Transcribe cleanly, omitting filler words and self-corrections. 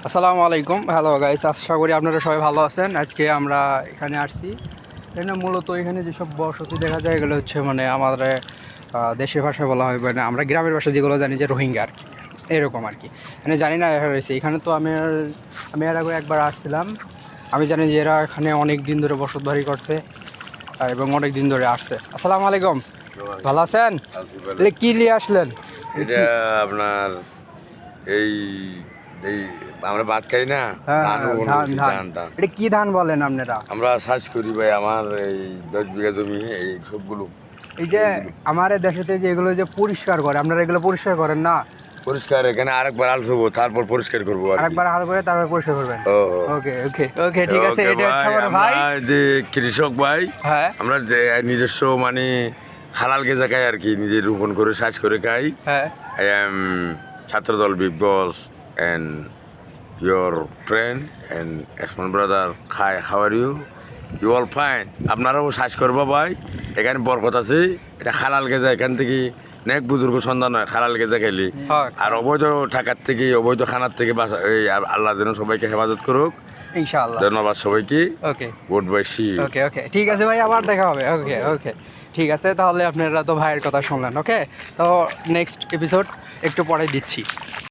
আসসালামু আলাইকুম। Hello guys, আশা করি আপনারা সবাই ভালো আছেন। আজকে আমরা এখানে আসছি, এখানে মূলত এখানে যেসব বসতি দেখা যায় এগুলো হচ্ছে মানে আমাদের দেশের ভাষায় বলা হয়, মানে আমরা গ্রামের ভাষা যেগুলো জানি যে রোহিঙ্গা আর কি, এরকম আর কি। মানে জানি না এরা রয়েছে এখানে। তো আমি এর আগে একবার আসছিলাম। আমি জানি যে এরা এখানে অনেক দিন ধরে বসতবাড়ি করছে এবং অনেক দিন ধরে আসছে। আসসালামু আলাইকুম, ভালো আছেন? তাহলে কী নিয়ে আসলেন? এটা আপনার এই এই আমরা ভাত খাই না, হ্যাঁ ধান হ্যাঁ, রোপণ ধান করছি, ধান। ধান ধান এটা কি ধান বলেন আপনারা? আমরা চাষ করি ভাই। আমার এই 10 বিঘা জমি, এই সবগুলো এই যে এইগুলো আমার দেশেতে যে এগুলো যে পরিষ্কার করে, আপনারা এগুলো পরিষ্কার করেন না? পরিষ্কার। এখানে আরেকবার আলসবো, তারপর পরিষ্কার করবো আর কি। আরেকবার হাল করে তারপর পরিষ্কার করবেন? ও ওকে ওকে ওকে, ঠিক আছে। ওকে এটা হচ্ছে আমার ভাই। আমরা যে কৃষক ভাই, হ্যাঁ আমরা যে নিজস্ব মানে হালাল গেজা খাই আর কি, নিজে রোপণ করে চাষ করে খাই। হ্যাঁ। I am Chhatra Dal big boss and your friend and ex-mon brother. Hi, how are you? You all fine? আপনারাও শ্বাস করবো ভাই, এখানে বরকত আছে। এটা হালাল গেজা, এখান থেকে নেক বুজুর্গ সন্ধান হয় হালাল গেজা খেলি। হ্যাঁ, আর অবৈধ টাকার থেকে, অবৈধ খানার থেকে এই আল্লাহ যেন সবাইকে হেফাজত করুক। ইনশাআল্লাহ। ধন্যবাদ সবাইকে। Okay good bye, see. Okay okay, ঠিক আছে ভাই, আবার দেখা হবে। ওকে ওকে, ঠিক আছে। তাহলে আপনারা তো ভাইয়ের কথা শুনলেন। ওকে, তো নেক্সট এপিসোড একটু পরে দিচ্ছি।